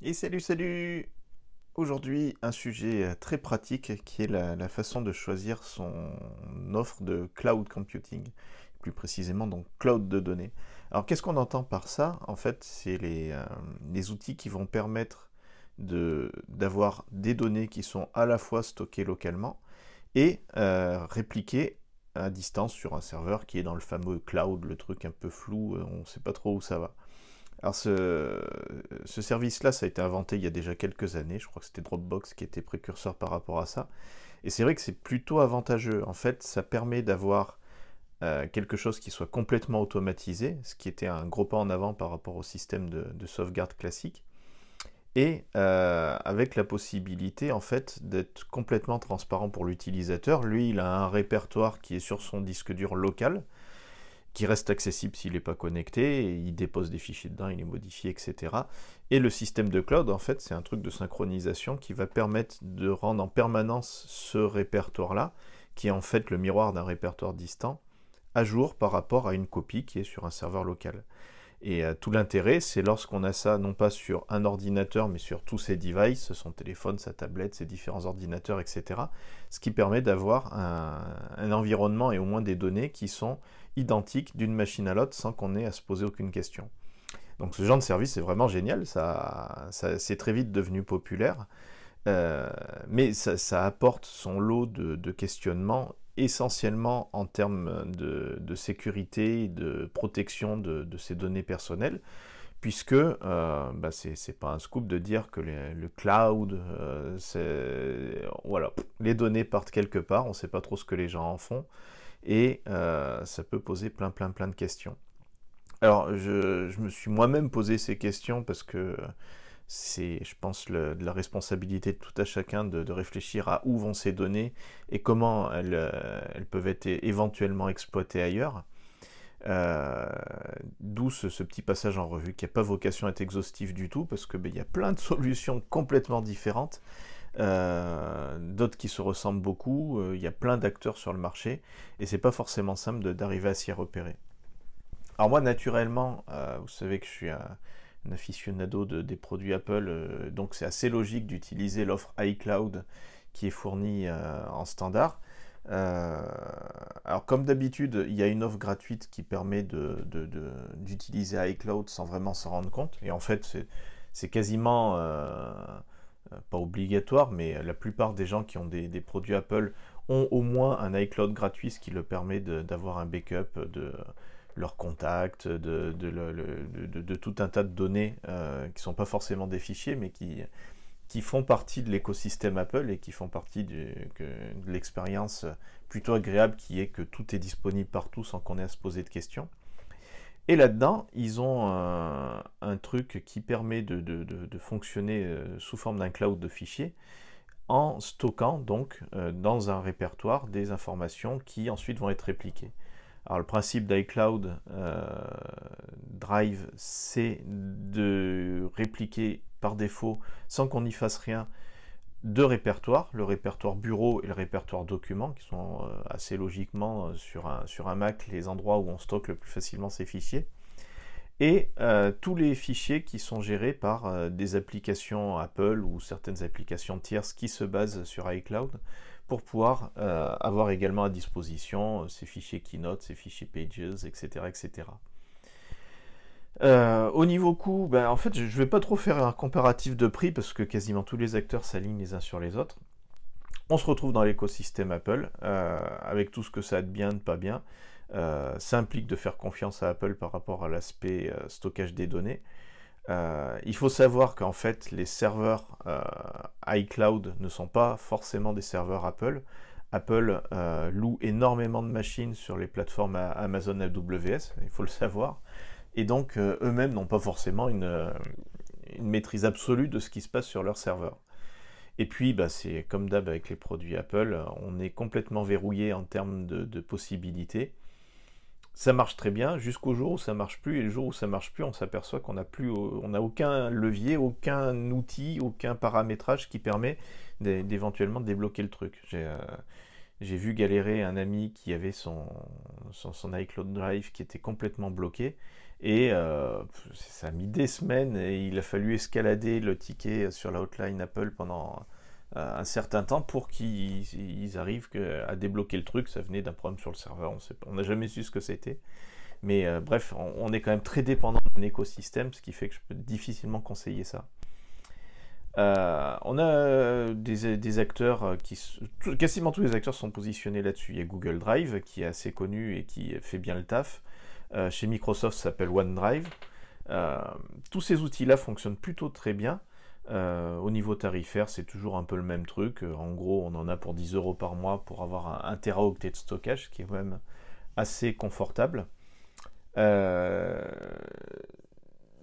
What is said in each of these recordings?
Et salut, salut! Aujourd'hui, un sujet très pratique qui est la façon de choisir son offre de cloud computing, plus précisément donc cloud de données. Alors qu'est-ce qu'on entend par ça? En fait, c'est les outils qui vont permettre d'avoir des données qui sont à la fois stockées localement et répliquées à distance sur un serveur qui est dans le fameux cloud, le truc un peu flou, on ne sait pas trop où ça va. Alors ce service-là, ça a été inventé il y a déjà quelques années, je crois que c'était Dropbox qui était précurseur par rapport à ça, et c'est vrai que c'est plutôt avantageux. En fait, ça permet d'avoir quelque chose qui soit complètement automatisé, ce qui était un gros pas en avant par rapport au système de sauvegarde classique, et avec la possibilité en fait d'être complètement transparent pour l'utilisateur. Lui, il a un répertoire qui est sur son disque dur local, qui reste accessible s'il n'est pas connecté, et il dépose des fichiers dedans, il les modifie, etc. Et le système de cloud, en fait, c'est un truc de synchronisation qui va permettre de rendre en permanence ce répertoire-là, qui est en fait le miroir d'un répertoire distant, à jour par rapport à une copie qui est sur un serveur local. Et tout l'intérêt, c'est lorsqu'on a ça, non pas sur un ordinateur, mais sur tous ses devices, son téléphone, sa tablette, ses différents ordinateurs, etc. Ce qui permet d'avoir un environnement et au moins des données qui sont identiques d'une machine à l'autre sans qu'on ait à se poser aucune question. Donc ce genre de service c'est vraiment génial, ça c'est très vite devenu populaire, mais ça apporte son lot de questionnements, essentiellement en termes de sécurité et de protection de ces données personnelles, puisque bah c'est pas un scoop de dire que le cloud, voilà, les données partent quelque part, on sait pas trop ce que les gens en font, et ça peut poser plein de questions. Alors je me suis moi-même posé ces questions parce que c'est, je pense, de la responsabilité de tout à chacun de réfléchir à où vont ces données et comment elles peuvent être éventuellement exploitées ailleurs. Euh, D'où ce petit passage en revue qui n'a pas vocation à être exhaustif du tout, parce que il y a plein de solutions complètement différentes, d'autres qui se ressemblent beaucoup, il y a plein d'acteurs sur le marché, et c'est pas forcément simple d'arriver à s'y repérer. Alors moi, naturellement, vous savez que je suis un aficionado des produits Apple, donc c'est assez logique d'utiliser l'offre iCloud qui est fournie en standard. Euh, alors comme d'habitude, il y a une offre gratuite qui permet d'utiliser iCloud sans vraiment s'en rendre compte. Et en fait, c'est quasiment pas obligatoire, mais la plupart des gens qui ont des produits Apple ont au moins un iCloud gratuit, ce qui leur permet d'avoir un backup de leurs contacts, de tout un tas de données qui sont pas forcément des fichiers, mais qui font partie de l'écosystème Apple et qui font partie de l'expérience plutôt agréable qui est que tout est disponible partout sans qu'on ait à se poser de questions. Et là-dedans, ils ont un truc qui permet de fonctionner sous forme d'un cloud de fichiers en stockant donc dans un répertoire des informations qui ensuite vont être répliquées. Alors le principe d'iCloud Drive, c'est de répliquer par défaut, sans qu'on n'y fasse rien, deux répertoires, le répertoire bureau et le répertoire document, qui sont assez logiquement sur un Mac les endroits où on stocke le plus facilement ces fichiers, et tous les fichiers qui sont gérés par des applications Apple ou certaines applications tierces qui se basent sur iCloud, pour pouvoir avoir également à disposition ces fichiers Keynote, ces fichiers Pages, etc. etc. Au niveau coût, ben, en fait je ne vais pas trop faire un comparatif de prix parce que quasiment tous les acteurs s'alignent les uns sur les autres. On se retrouve dans l'écosystème Apple, avec tout ce que ça a de bien, de pas bien. Ça implique de faire confiance à Apple par rapport à l'aspect stockage des données. Il faut savoir qu'en fait, les serveurs iCloud ne sont pas forcément des serveurs Apple. Apple loue énormément de machines sur les plateformes Amazon AWS, il faut le savoir. Et donc, eux-mêmes n'ont pas forcément une maîtrise absolue de ce qui se passe sur leurs serveurs. Et puis, bah, c'est comme d'hab avec les produits Apple, on est complètement verrouillé en termes de possibilités. Ça marche très bien jusqu'au jour où ça marche plus, et le jour où ça marche plus, on s'aperçoit qu'on n'a aucun levier, aucun outil, aucun paramétrage qui permet d'éventuellement débloquer le truc. J'ai vu galérer un ami qui avait son iCloud Drive qui était complètement bloqué, Et ça a mis des semaines et il a fallu escalader le ticket sur la hotline Apple pendant un certain temps pour qu'ils arrivent à débloquer le truc. Ça venait d'un problème sur le serveur, on n'a jamais su ce que c'était. Mais bref, on est quand même très dépendant d'un écosystème, ce qui fait que je peux difficilement conseiller ça. On a des acteurs quasiment tous les acteurs sont positionnés là-dessus. Il y a Google Drive qui est assez connu et qui fait bien le taf. Chez Microsoft, ça s'appelle OneDrive. Tous ces outils-là fonctionnent plutôt très bien. Au niveau tarifaire, c'est toujours un peu le même truc. En gros, on en a pour 10 € par mois pour avoir un teraoctet de stockage, ce qui est quand même assez confortable.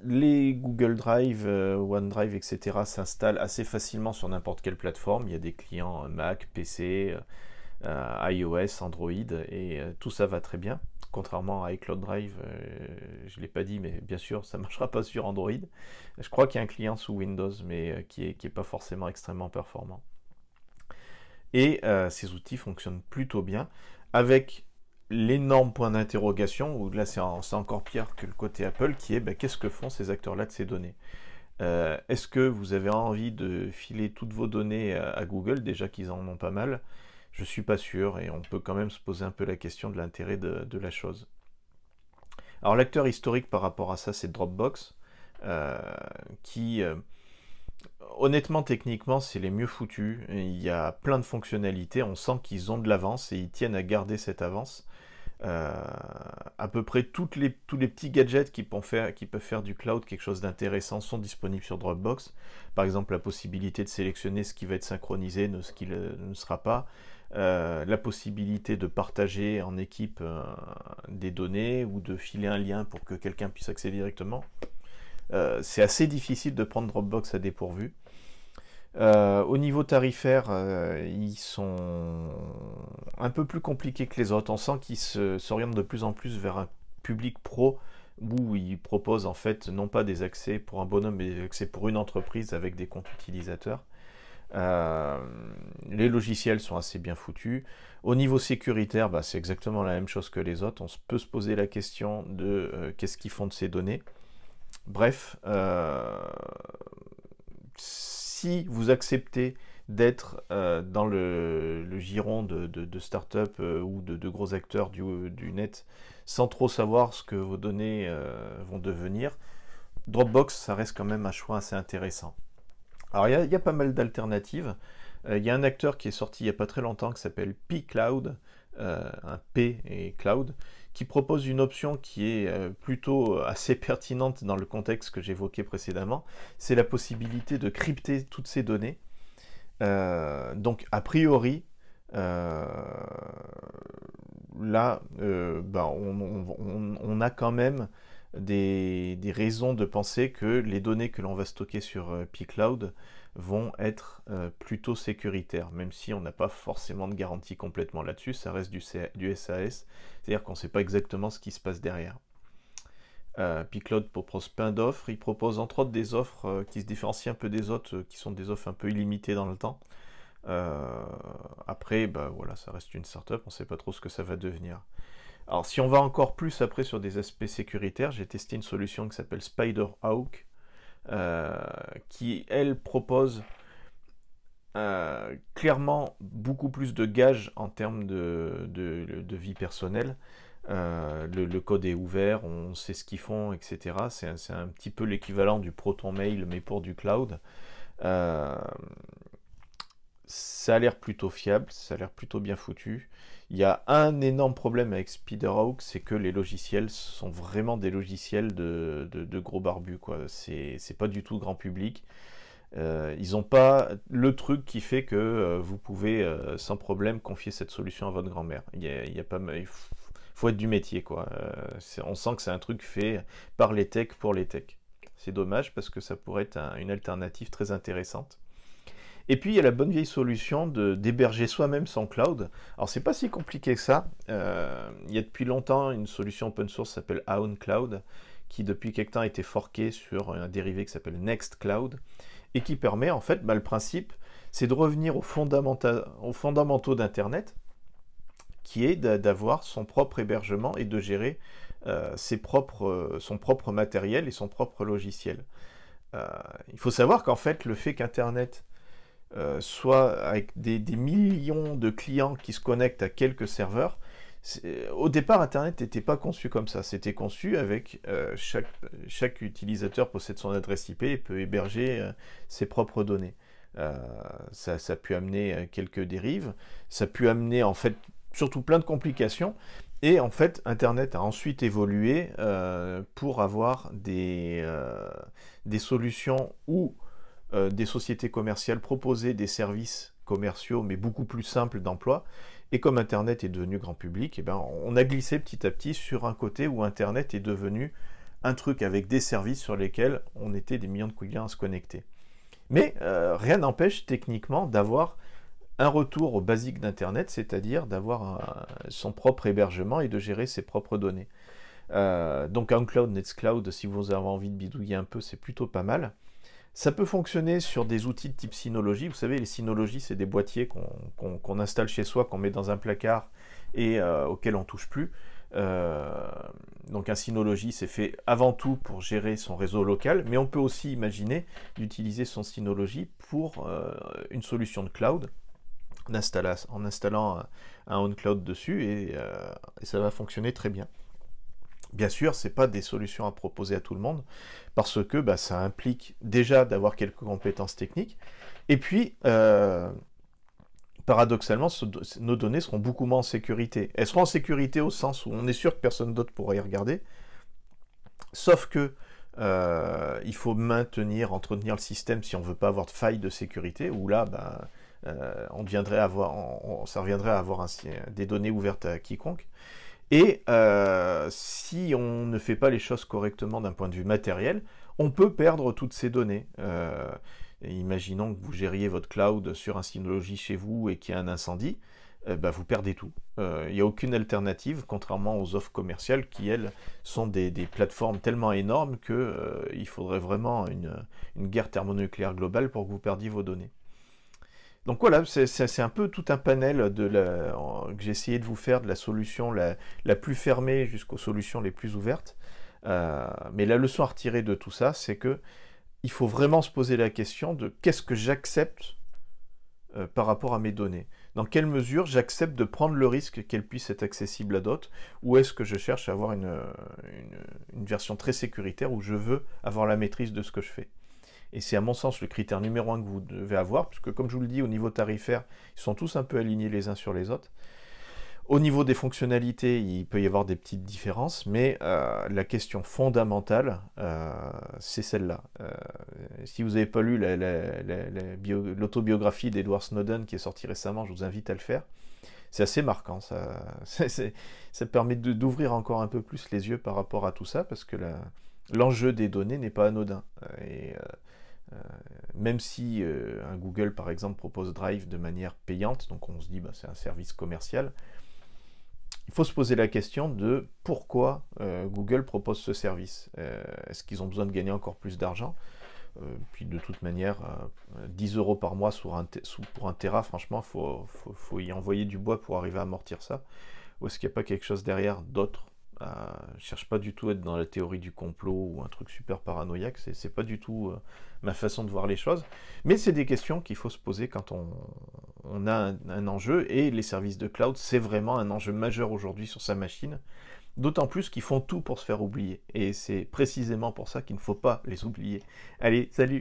Les Google Drive, OneDrive, etc. s'installent assez facilement sur n'importe quelle plateforme. Il y a des clients Mac, PC, iOS, Android, et tout ça va très bien. Contrairement à iCloud Drive, je ne l'ai pas dit, mais bien sûr, ça ne marchera pas sur Android. Je crois qu'il y a un client sous Windows, mais qui est pas forcément extrêmement performant. Et ces outils fonctionnent plutôt bien, avec l'énorme point d'interrogation, où là c'est encore pire que le côté Apple, qui est qu'est-ce que font ces acteurs-là de ces données? Est-ce que vous avez envie de filer toutes vos données à Google, déjà qu'ils en ont pas mal? Je suis pas sûr, et on peut quand même se poser un peu la question de l'intérêt de la chose. Alors l'acteur historique par rapport à ça, c'est Dropbox, qui honnêtement, techniquement, c'est les mieux foutus. Il y a plein de fonctionnalités, on sent qu'ils ont de l'avance et ils tiennent à garder cette avance. À peu près tous les petits gadgets qui peuvent faire du cloud quelque chose d'intéressant sont disponibles sur Dropbox. Par exemple, la possibilité de sélectionner ce qui va être synchronisé, ce qui ne sera pas. La possibilité de partager en équipe des données ou de filer un lien pour que quelqu'un puisse accéder directement. C'est assez difficile de prendre Dropbox à dépourvu. Au niveau tarifaire, ils sont un peu plus compliqués que les autres. On sent qu'ils s'orientent de plus en plus vers un public pro où ils proposent en fait non pas des accès pour un bonhomme, mais des accès pour une entreprise avec des comptes utilisateurs. Les logiciels sont assez bien foutus. Au niveau sécuritaire, c'est exactement la même chose que les autres. On peut se poser la question de qu'est-ce qu'ils font de ces données. Bref, si vous acceptez d'être dans le giron de start-up ou de gros acteurs du net sans trop savoir ce que vos données vont devenir, Dropbox, ça reste quand même un choix assez intéressant. Alors il y a pas mal d'alternatives. Il y a un acteur qui est sorti il n'y a pas très longtemps qui s'appelle pCloud, un P et Cloud, qui propose une option qui est plutôt assez pertinente dans le contexte que j'évoquais précédemment. C'est la possibilité de crypter toutes ces données. Donc a priori, là, on a quand même des raisons de penser que les données que l'on va stocker sur pCloud vont être plutôt sécuritaires, même si on n'a pas forcément de garantie complètement là-dessus, ça reste du SAS, c'est-à-dire qu'on ne sait pas exactement ce qui se passe derrière. pCloud propose plein d'offres, il propose entre autres des offres qui se différencient un peu des autres, qui sont des offres un peu illimitées dans le temps. Après, voilà, ça reste une startup, on ne sait pas trop ce que ça va devenir. Alors si on va encore plus après sur des aspects sécuritaires, j'ai testé une solution qui s'appelle SpiderHawk, qui elle propose clairement beaucoup plus de gages en termes de vie personnelle. Le code est ouvert, on sait ce qu'ils font, etc. C'est un petit peu l'équivalent du Proton Mail, mais pour du cloud. Ça a l'air plutôt fiable, ça a l'air plutôt bien foutu. Il y a un énorme problème avec SpiderHawk, c'est que les logiciels sont vraiment des logiciels de gros barbus, quoi. C'est pas du tout grand public. Ils n'ont pas le truc qui fait que vous pouvez sans problème confier cette solution à votre grand-mère. Il faut être du métier, quoi. On sent que c'est un truc fait par les techs pour les techs. C'est dommage parce que ça pourrait être une alternative très intéressante. Et puis il y a la bonne vieille solution d'héberger soi-même son cloud. Alors c'est pas si compliqué que ça. Il y a depuis longtemps une solution open source qui s'appelle OwnCloud, qui depuis quelque temps a été forquée sur un dérivé qui s'appelle Nextcloud, et qui permet en fait, le principe, c'est de revenir aux fondamentaux d'Internet, qui est d'avoir son propre hébergement et de gérer son propre matériel et son propre logiciel. Il faut savoir qu'en fait, le fait qu'Internet soit avec des millions de clients qui se connectent à quelques serveurs, au départ, Internet n'était pas conçu comme ça. C'était conçu avec chaque utilisateur possède son adresse IP et peut héberger ses propres données. Ça a pu amener quelques dérives, ça a pu amener en fait surtout plein de complications. Et en fait, Internet a ensuite évolué pour avoir des solutions où des sociétés commerciales proposaient des services commerciaux, mais beaucoup plus simples d'emploi. Et comme Internet est devenu grand public, eh ben, on a glissé petit à petit sur un côté où Internet est devenu un truc avec des services sur lesquels on était des millions de clients à se connecter. Mais rien n'empêche techniquement d'avoir un retour au basique d'Internet, c'est-à-dire d'avoir son propre hébergement et de gérer ses propres données. Donc OnCloud, Nextcloud, si vous avez envie de bidouiller un peu, c'est plutôt pas mal. Ça peut fonctionner sur des outils de type Synology. Vous savez, les Synology, c'est des boîtiers qu'on installe chez soi, qu'on met dans un placard et auxquels on ne touche plus. Donc un Synology, c'est fait avant tout pour gérer son réseau local, mais on peut aussi imaginer d'utiliser son Synology pour une solution de cloud, en installant un OnCloud dessus, et ça va fonctionner très bien. Bien sûr, ce n'est pas des solutions à proposer à tout le monde, parce que ça implique déjà d'avoir quelques compétences techniques, et puis, paradoxalement, nos données seront beaucoup moins en sécurité. Elles seront en sécurité au sens où on est sûr que personne d'autre pourra y regarder, sauf que il faut entretenir le système si on ne veut pas avoir de faille de sécurité, où là, ça reviendrait à avoir des données ouvertes à quiconque. Et si on ne fait pas les choses correctement d'un point de vue matériel, on peut perdre toutes ces données. Imaginons que vous gériez votre cloud sur un Synology chez vous et qu'il y a un incendie, vous perdez tout. Il n'y a aucune alternative, contrairement aux offres commerciales qui, elles, sont des plateformes tellement énormes qu'il faudrait vraiment une guerre thermonucléaire globale pour que vous perdiez vos données. Donc voilà, c'est un peu tout un panel que j'ai essayé de vous faire de la solution la plus fermée jusqu'aux solutions les plus ouvertes. Mais la leçon à retirer de tout ça, c'est que il faut vraiment se poser la question de qu'est-ce que j'accepte par rapport à mes données. Dans quelle mesure j'accepte de prendre le risque qu'elles puissent être accessibles à d'autres, ou est-ce que je cherche à avoir une version très sécuritaire où je veux avoir la maîtrise de ce que je fais. Et c'est à mon sens le critère numéro 1 que vous devez avoir, puisque comme je vous le dis, au niveau tarifaire, ils sont tous un peu alignés les uns sur les autres. Au niveau des fonctionnalités, il peut y avoir des petites différences, mais la question fondamentale, c'est celle-là. Si vous n'avez pas lu l'autobiographie d'Edward Snowden qui est sortie récemment, je vous invite à le faire. C'est assez marquant, ça permet d'ouvrir encore un peu plus les yeux par rapport à tout ça, parce que l'enjeu des données n'est pas anodin. Et même si un Google, par exemple, propose Drive de manière payante, donc on se dit c'est un service commercial, il faut se poser la question de pourquoi Google propose ce service. Est-ce qu'ils ont besoin de gagner encore plus d'argent? Puis de toute manière, 10 € par mois pour un Tera, franchement, faut y envoyer du bois pour arriver à amortir ça. Ou est-ce qu'il n'y a pas quelque chose derrière d'autre? Je ne cherche pas du tout à être dans la théorie du complot ou un truc super paranoïaque, c'est pas du tout ma façon de voir les choses, mais c'est des questions qu'il faut se poser quand on a un enjeu, et les services de cloud, c'est vraiment un enjeu majeur aujourd'hui sur sa machine, d'autant plus qu'ils font tout pour se faire oublier, et c'est précisément pour ça qu'il ne faut pas les oublier. Allez, salut!